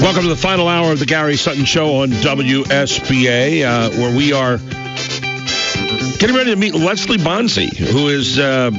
Welcome to the final hour of the Gary Sutton Show on WSBA, where we are getting ready to meet Leslie Bonci, who is a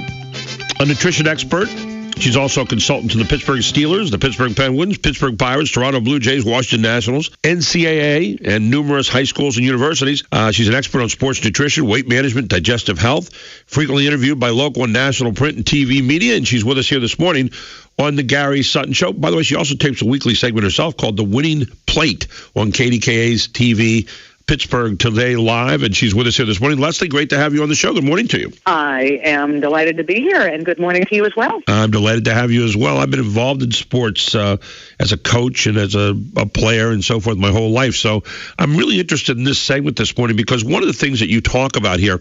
nutrition expert. She's also a consultant to the Pittsburgh Steelers, the Pittsburgh Penguins, Pittsburgh Pirates, Toronto Blue Jays, Washington Nationals, NCAA, and numerous high schools and universities. She's an expert on sports nutrition, weight management, digestive health, frequently interviewed by local and national print and TV media, and she's with us here this morning on the Gary Sutton Show. By the way, she also tapes a weekly segment herself called The Winning Plate on KDKA's TV Pittsburgh Today Live, and she's with us here this morning. Leslie, great to have you on the show. Good morning to you. I am delighted to be here, and good morning to you as well. I'm delighted to have you as well. I've been involved in sports as a coach and as a player and so forth my whole life, so I'm really interested in this segment this morning because one of the things that you talk about here,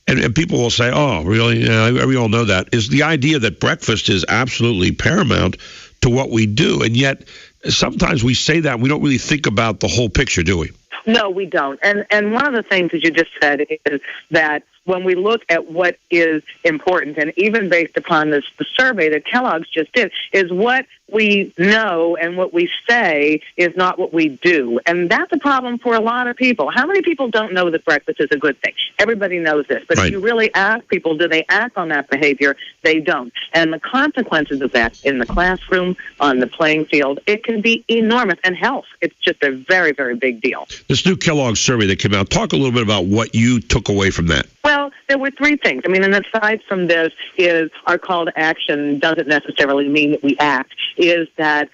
and people will say, oh, really? Yeah, we all know that, is the idea that breakfast is absolutely paramount to what we do, and yet sometimes we say that and we don't really think about the whole picture, do we? No, we don't. And one of the things that you just said is that when we look at what is important, and even based upon the survey that Kellogg's just did, is what we know and what we say is not what we do. And that's a problem for a lot of people. How many people don't know that breakfast is a good thing? Everybody knows this. But right. If you really ask people, do they act on that behavior? They don't. And the consequences of that in the classroom, on the playing field, it can be enormous. And health, it's just a very, very big deal. This new Kellogg survey that came out, talk a little bit about what you took away from that. Well, there were three things. I mean, and aside from this is our call to action doesn't necessarily mean that we act, is that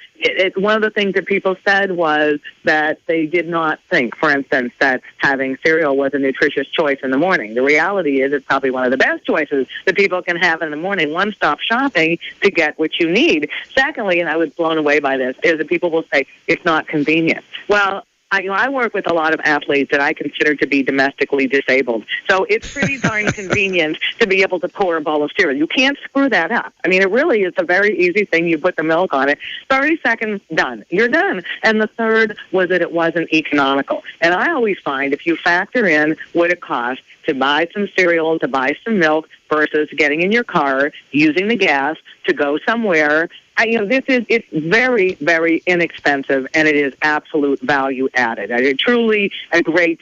one of the things that people said was that they did not think, for instance, that having cereal was a nutritious choice in the morning. The reality is it's probably one of the best choices that people can have in the morning, one-stop shopping to get what you need. Secondly, and I was blown away by this, is that people will say it's not convenient. Well, I work with a lot of athletes that I consider to be domestically disabled. So it's pretty darn convenient to be able to pour a bowl of cereal. You can't screw that up. I mean, it really is a very easy thing. You put the milk on it, 30 seconds, done. You're done. And the third was that it wasn't economical. And I always find if you factor in what it costs to buy some cereal, to buy some milk, versus getting in your car, using the gas to go somewhere, it's very, very inexpensive, and it is absolute value added. It's truly a great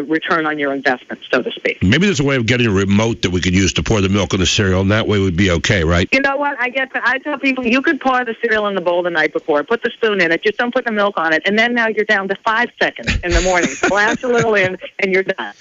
return on your investment, so to speak. Maybe there's a way of getting a remote that we could use to pour the milk in the cereal, and that way we'd be okay, right? You know what? I tell people you could pour the cereal in the bowl the night before, put the spoon in it, just don't put the milk on it, and then now you're down to 5 seconds in the morning. Splash a little in, and you're done.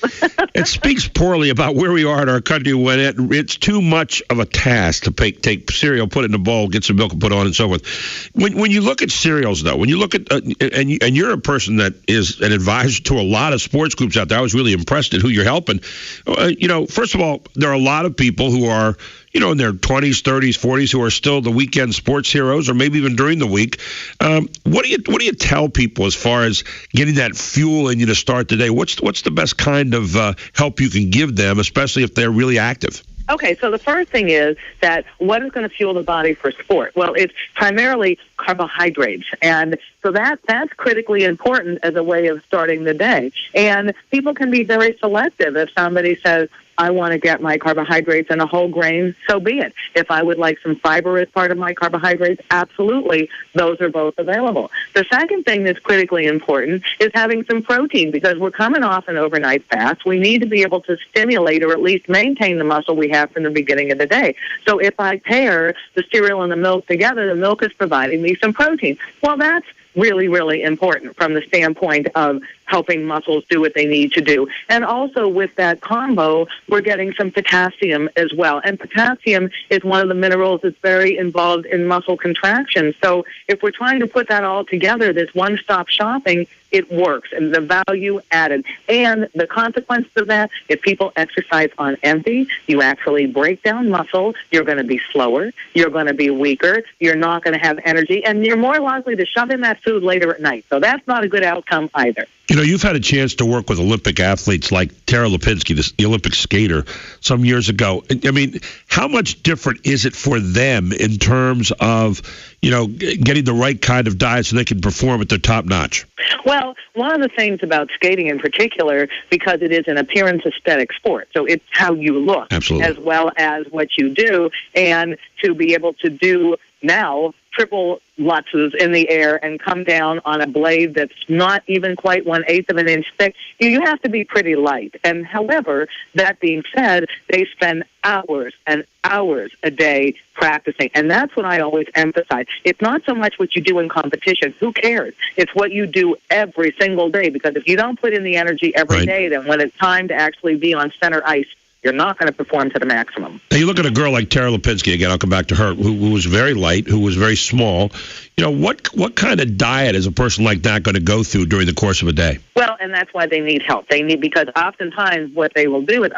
It speaks poorly about where we are in our country when it's too much of a task to take cereal, put it in a bowl, get some milk, and put it on, and so forth. When you look at cereals, though, when you look at and you're a person that is an advisor to a lot of sports groups out there, I was really impressed at who you're helping. First of all, there are a lot of people who are, in their 20s, 30s, 40s, who are still the weekend sports heroes, or maybe even during the week. What do you tell people as far as getting that fuel in you to start the day? What's the best kind of help you can give them, especially if they're really active? Okay, so the first thing is that what is going to fuel the body for sport? Well, it's primarily carbohydrates, and so that's critically important as a way of starting the day. And people can be very selective. If somebody says, I want to get my carbohydrates in a whole grain, so be it. If I would like some fiber as part of my carbohydrates, absolutely, those are both available. The second thing that's critically important is having some protein, because we're coming off an overnight fast. We need to be able to stimulate or at least maintain the muscle we have from the beginning of the day. So if I pair the cereal and the milk together, the milk is providing me some protein. Well, that's really, really important from the standpoint of helping muscles do what they need to do. And also with that combo, we're getting some potassium as well. And potassium is one of the minerals that's very involved in muscle contraction. So if we're trying to put that all together, this one-stop shopping, it works, and the value added. And the consequences of that, if people exercise on empty, you actually break down muscle, you're going to be slower, you're going to be weaker, you're not going to have energy, and you're more likely to shove in that food later at night. So that's not a good outcome either. You've had a chance to work with Olympic athletes like Tara Lipinski, the Olympic skater, some years ago. I mean, how much different is it for them in terms of, getting the right kind of diet so they can perform at their top notch? Well, one of the things about skating in particular, because it is an appearance aesthetic sport, so it's how you look Absolutely. As well as what you do, and to be able to do now triple lutzes in the air and come down on a blade that's not even quite 1/8 of an inch thick, you have to be pretty light. And however, that being said, they spend hours and hours a day practicing. And that's what I always emphasize. It's not so much what you do in competition. Who cares? It's what you do every single day, because if you don't put in the energy every day, then when it's time to actually be on center ice, you're not going to perform to the maximum. Now, you look at a girl like Tara Lipinski, again, I'll come back to her, who was very light, who was very small. You know, what kind of diet is a person like that going to go through during the course of a day? Well, and that's why they need help. Because oftentimes what they will do is,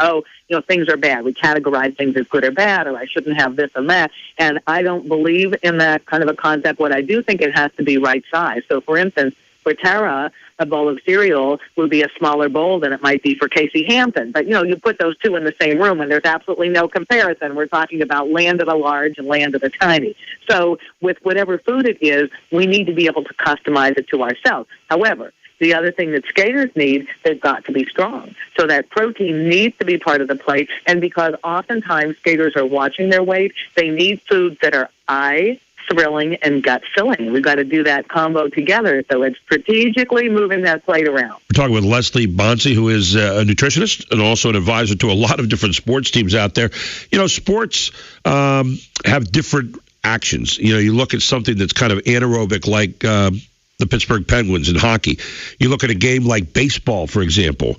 things are bad. We categorize things as good or bad, or I shouldn't have this and that. And I don't believe in that kind of a concept. What I do think, it has to be right size. So, for instance, for Tara, a bowl of cereal would be a smaller bowl than it might be for Casey Hampton. But, you put those two in the same room, and there's absolutely no comparison. We're talking about land of the large and land of the tiny. So with whatever food it is, we need to be able to customize it to ourselves. However, the other thing that skaters need, they've got to be strong. So that protein needs to be part of the plate. And because oftentimes skaters are watching their weight, they need foods that are thrilling and gut filling. We've got to do that combo together, so it's strategically moving that plate around. We're talking with Leslie Bonci, who is a nutritionist and also an advisor to a lot of different sports teams out there. Sports have different actions. You look at something that's kind of anaerobic, like the Pittsburgh Penguins in hockey. You look at a game like baseball, for example,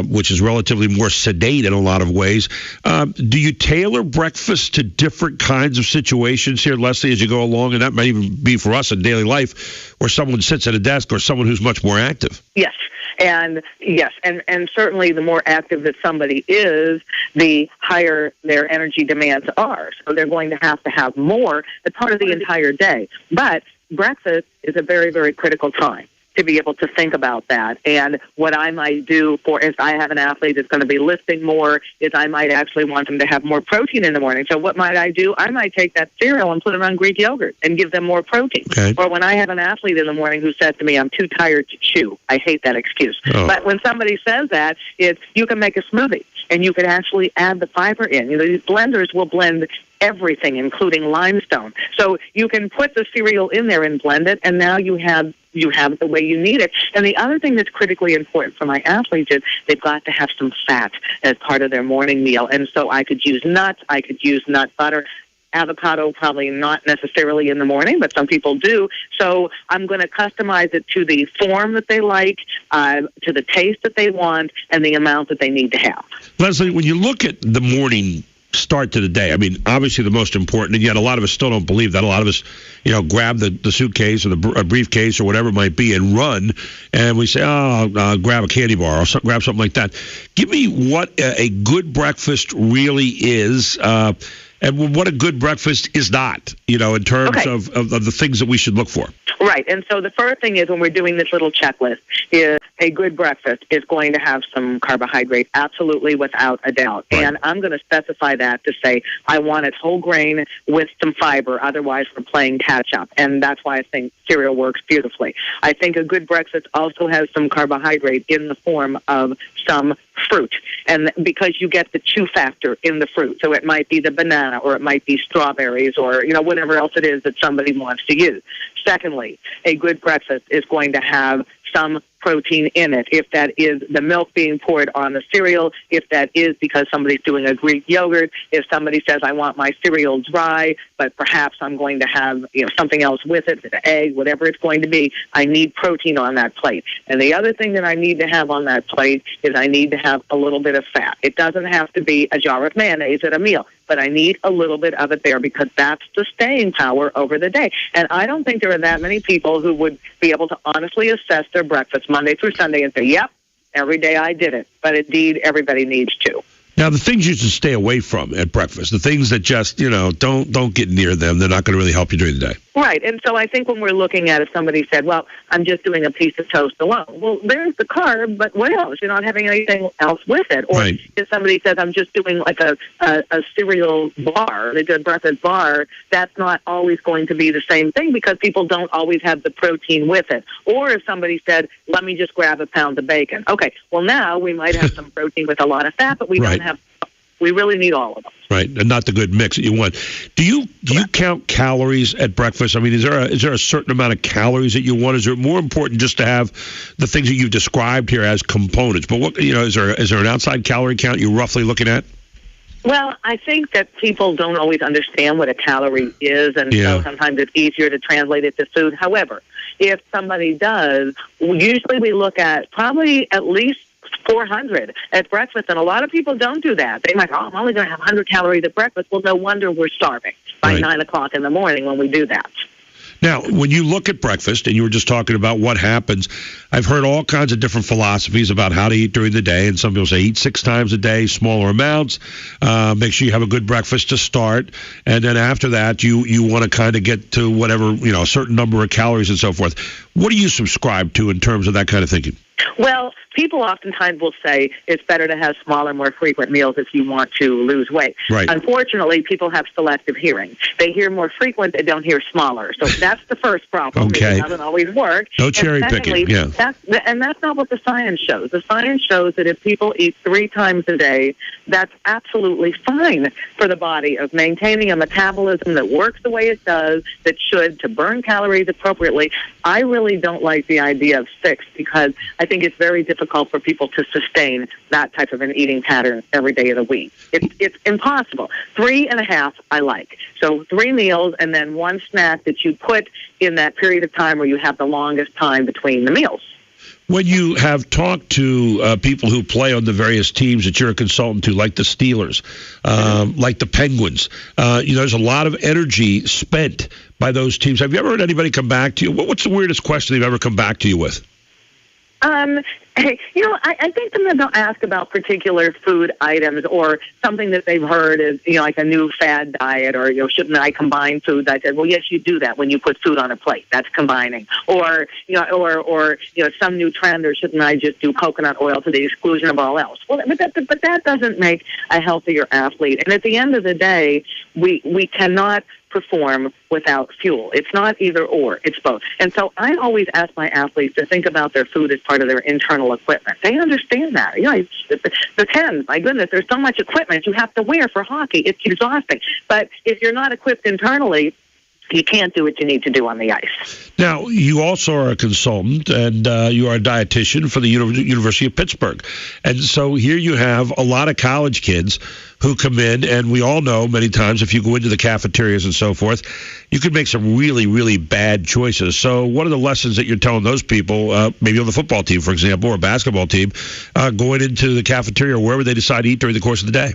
which is relatively more sedate in a lot of ways. Do you tailor breakfast to different kinds of situations here, Leslie, as you go along? And that might even be for us in daily life, where someone sits at a desk or someone who's much more active. Yes. And certainly the more active that somebody is, the higher their energy demands are. So they're going to have more as part of the entire day. But breakfast is a very, very critical time to be able to think about that. And what I might do, if I have an athlete that's going to be lifting more, is I might actually want them to have more protein in the morning. So what might I do? I might take that cereal and put it on Greek yogurt and give them more protein. Okay. Or when I have an athlete in the morning who says to me, I'm too tired to chew. I hate that excuse. Oh. But when somebody says that, you can make a smoothie and you can actually add the fiber in. These blenders will blend everything, including limestone. So you can put the cereal in there and blend it, and now you have the way you need it. And the other thing that's critically important for my athletes is they've got to have some fat as part of their morning meal. And so I could use nuts, I could use nut butter. Avocado, probably not necessarily in the morning, but some people do. So I'm going to customize it to the form that they like, to the taste that they want, and the amount that they need to have. Leslie, when you look at the morning start to the day, I mean, obviously the most important, and yet a lot of us still don't believe that. A lot of us, grab the suitcase or the briefcase or whatever it might be and run, and we say, I'll grab a candy bar or grab something like that. Give me what a good breakfast really is, and what a good breakfast is not, in terms of the things that we should look for. Right. And so the first thing is, when we're doing this little checklist, is a good breakfast is going to have some carbohydrate, absolutely, without a doubt. Right. And I'm going to specify that to say I want it whole grain with some fiber. Otherwise, we're playing catch up. And that's why I think cereal works beautifully. I think a good breakfast also has some carbohydrate in the form of some fruit, and because you get the chew factor in the fruit. So it might be the banana, or it might be strawberries, or whatever else it is that somebody wants to use. Secondly, a good breakfast is going to have some protein in it. If that is the milk being poured on the cereal, if that is because somebody's doing a Greek yogurt, if somebody says, I want my cereal dry, but perhaps I'm going to have something else with it, an egg, whatever it's going to be, I need protein on that plate. And the other thing that I need to have on that plate is I need to have a little bit of fat. It doesn't have to be a jar of mayonnaise at a meal, but I need a little bit of it there, because that's the staying power over the day. And I don't think there are that many people who would be able to honestly assess their breakfast Monday through Sunday and say, yep, every day I did it. But indeed, everybody needs to. Now, the things you should stay away from at breakfast, the things that just, don't get near them, they're not going to really help you during the day. Right. And so I think when we're looking at, if somebody said, well, I'm just doing a piece of toast alone. Well, there's the carb, but what else? You're not having anything else with it. Or right. If somebody says, I'm just doing like a cereal bar, they do a breakfast bar, that's not always going to be the same thing, because people don't always have the protein with it. Or if somebody said, let me just grab a pound of bacon. Okay, well, now we might have some protein with a lot of fat, but we right. don't have We really need all of them. Right, and not the good mix that you want. Do you count calories at breakfast? I mean, is there a certain amount of calories that you want? Is it more important just to have the things that you've described here as components? But what is there an outside calorie count you're roughly looking at? Well, I think that people don't always understand what a calorie is, and so sometimes it's easier to translate it to food. However, if somebody does, usually we look at probably at least 400 at breakfast, and a lot of people don't do that. They might go, I'm only going to have 100 calories at breakfast. Well, no wonder we're starving by 9 o'clock in the morning when we do that. Now, when you look at breakfast, and you were just talking about what happens, I've heard all kinds of different philosophies about how to eat during the day, and some people say eat 6 times a day, smaller amounts, make sure you have a good breakfast to start, and then after that, you want to kind of get to whatever, a certain number of calories and so forth. What do you subscribe to in terms of that kind of thinking? Well, people oftentimes will say it's better to have smaller, more frequent meals if you want to lose weight. Right. Unfortunately, people have selective hearing. They hear more frequent, they don't hear smaller. So that's the first problem. Okay. It doesn't always work. No cherry picking, yeah. That's not what the science shows. The science shows that if people eat 3 times a day, that's absolutely fine for the body of maintaining a metabolism that works the way it does, that should, to burn calories appropriately. I really don't like the idea of 6 because I think it's very difficult for people to sustain that type of an eating pattern every day of the week. It's impossible. 3.5 I like. So 3 meals and then 1 snack that you put in that period of time where you have the longest time between the meals. When you have talked to people who play on the various teams that you're a consultant to, like the Steelers, like the Penguins, there's a lot of energy spent by those teams. Have you ever heard anybody come back to you? What's the weirdest question they've ever come back to you with? I think them they'll ask about particular food items or something that they've heard is, like a new fad diet or, shouldn't I combine foods? I said, well, yes, you do that when you put food on a plate. That's combining. Or some new trend or shouldn't I just do coconut oil to the exclusion of all else? Well, but that doesn't make a healthier athlete. And at the end of the day, we cannot perform without fuel. It's not either or, it's both. And so I always ask my athletes to think about their food as part of their internal equipment. They understand that. The Pens, my goodness, there's so much equipment you have to wear for hockey. It's exhausting. But if you're not equipped internally, you can't do what you need to do on the ice. Now, you also are a consultant, and you are a dietitian for the University of Pittsburgh. And so here you have a lot of college kids who come in, and we all know many times if you go into the cafeterias and so forth, you could make some really, really bad choices. So what are the lessons that you're telling those people, maybe on the football team, for example, or a basketball team, going into the cafeteria or wherever they decide to eat during the course of the day?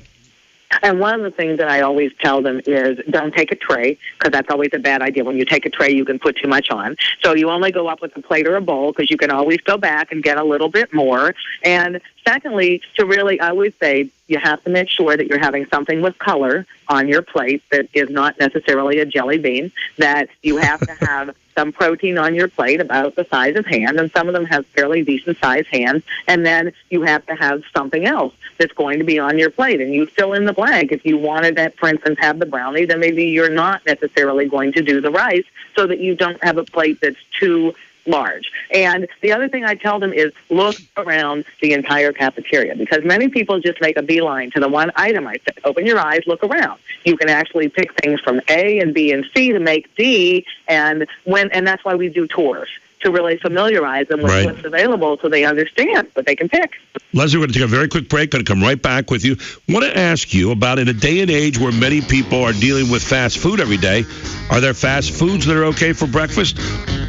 And one of the things that I always tell them is don't take a tray, because that's always a bad idea. When you take a tray, you can put too much on. So you only go up with a plate or a bowl, because you can always go back and get a little bit more. And secondly, I always say you have to make sure that you're having something with color on your plate that is not necessarily a jelly bean, that you have to have some protein on your plate about the size of hand, and some of them have fairly decent-sized hands, and then you have to have something else that's going to be on your plate, and you fill in the blank. If you wanted that, for instance, have the brownie, then maybe you're not necessarily going to do the rice so that you don't have a plate that's too large. And the other thing I tell them is look around the entire cafeteria, because many people just make a beeline to the one item. I said, open your eyes, look around. You can actually pick things from A and B and C to make D, and that's why we do tours, to really familiarize them with what's available so they understand what they can pick. Leslie, we're going to take a very quick break. Going to come right back with you. I want to ask you about, in a day and age where many people are dealing with fast food every day, are there fast foods that are okay for breakfast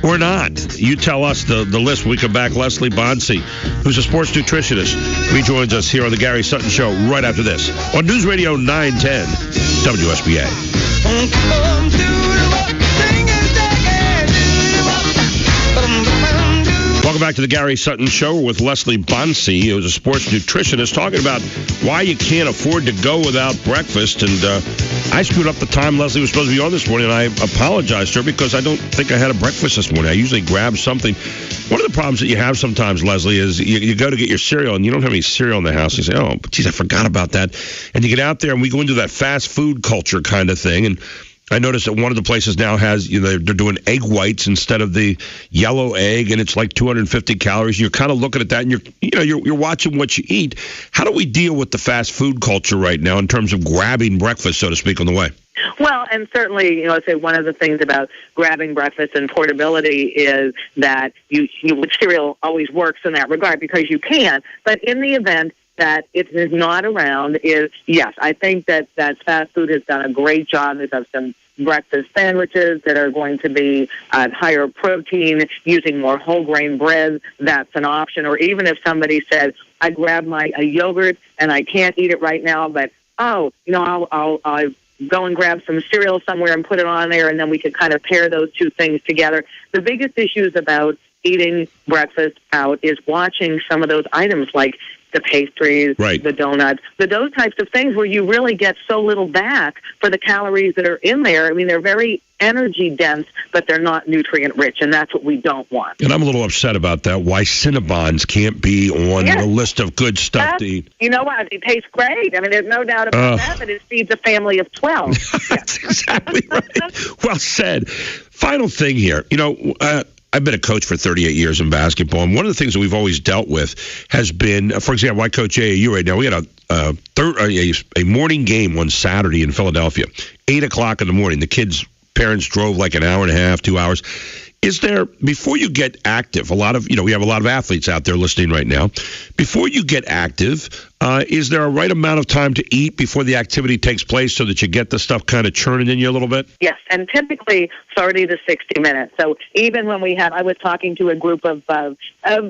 or not? You tell us the list when we come back. Leslie Bonci, who's a sports nutritionist, rejoins us here on the Gary Sutton Show right after this on News Radio 910 WSBA. Welcome back to the Gary Sutton Show with Leslie Bonci, who's a sports nutritionist, talking about why you can't afford to go without breakfast. And I screwed up the time Leslie was supposed to be on this morning, and I apologized to her because I don't think I had a breakfast this morning. I usually grab something. One of the problems that you have sometimes, Leslie, is you go to get your cereal, and you don't have any cereal in the house. You say, oh, geez, I forgot about that. And you get out there, and we go into that fast food culture kind of thing, and I noticed that one of the places now has, they're doing egg whites instead of the yellow egg, and it's like 250 calories. You're kind of looking at that, and you're watching what you eat. How do we deal with the fast food culture right now in terms of grabbing breakfast, so to speak, on the way? Well, and certainly, I'd say one of the things about grabbing breakfast and portability is that cereal always works in that regard because you can. But in the event that it is not around, yes, I think that fast food has done a great job. There's some breakfast sandwiches that are going to be higher protein, using more whole grain bread. That's an option. Or even if somebody said, I grab a yogurt and I can't eat it right now, but I'll go and grab some cereal somewhere and put it on there, and then we could kind of pair those two things together. The biggest issues about eating breakfast out is watching some of those items like the pastries, right, the donuts, those types of things where you really get so little back for the calories that are in there. I mean, they're very energy dense, but they're not nutrient rich, and that's what we don't want. And I'm a little upset about that. Why Cinnabons can't be on the list of good stuff to eat. You know what? It tastes great. I mean, there's no doubt about that, but it feeds a family of 12. That's exactly right. Well said. Final thing here. I've been a coach for 38 years in basketball, and one of the things that we've always dealt with has been, for example, I coach AAU right now. We had a morning game one Saturday in Philadelphia, 8 o'clock in the morning. The kids' parents drove like an hour and a half, 2 hours. Is there, before you get active, we have a lot of athletes out there listening right now. Before you get active, is there a right amount of time to eat before the activity takes place so that you get the stuff kind of churning in you a little bit? Yes, and typically 30 to 60 minutes. So even when I was talking to a group of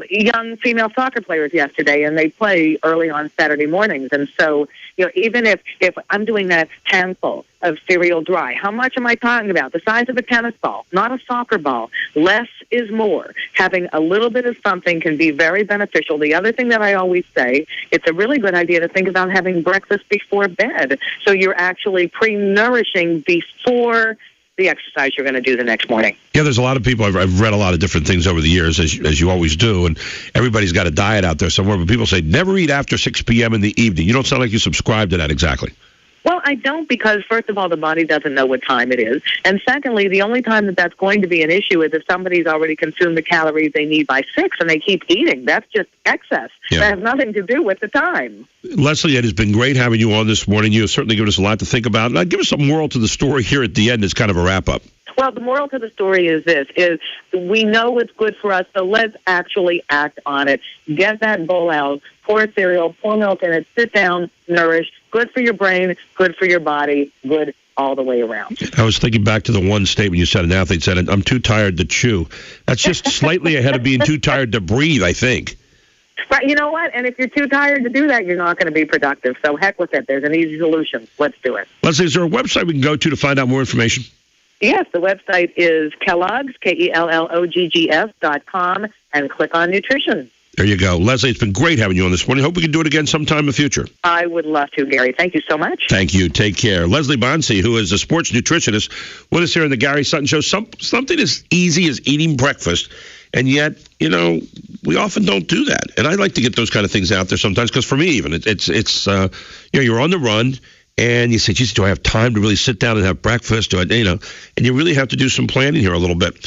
young female soccer players yesterday, and they play early on Saturday mornings. And so, even if I'm doing that handful of cereal dry, how much am I talking about? The size of a tennis ball, not a soccer ball. Less is more. Having a little bit of something can be very beneficial. The other thing that I always say, it's a really good idea to think about having breakfast before bed. So you're actually pre-nourishing before the exercise you're going to do the next morning. Yeah, there's a lot of people. I've read a lot of different things over the years, as you always do, and everybody's got a diet out there somewhere, but people say never eat after 6 p.m. in the evening. You don't sound like you subscribe to that exactly. Well, I don't, because first of all, the body doesn't know what time it is. And secondly, the only time that's going to be an issue is if somebody's already consumed the calories they need by 6 and they keep eating. That's just excess. Yeah. That has nothing to do with the time. Leslie, it has been great having you on this morning. You have certainly given us a lot to think about. And give us a moral to the story here at the end as kind of a wrap-up. Well, the moral to the story is this, is we know what's good for us, so let's actually act on it. Get that bowl out, pour cereal, pour milk in it, sit down, nourish. Good for your brain, good for your body, good all the way around. I was thinking back to the one statement you said, an athlete said, I'm too tired to chew. That's just slightly ahead of being too tired to breathe, I think. Right, you know what? And if you're too tired to do that, you're not going to be productive. So heck with it. There's an easy solution. Let's do it. Leslie, is there a website we can go to find out more information? Yes, the website is Kellogg's, KELLOGGS.com, and click on nutrition. There you go. Leslie, it's been great having you on this morning. Hope we can do it again sometime in the future. I would love to, Gary. Thank you so much. Thank you. Take care. Leslie Bonci, who is a sports nutritionist, with us here on the Gary Sutton Show. Something as easy as eating breakfast, and yet, we often don't do that. And I like to get those kind of things out there sometimes, because for me even, it's you're on the run, and you say, geez, do I have time to really sit down and have breakfast? And you really have to do some planning here a little bit.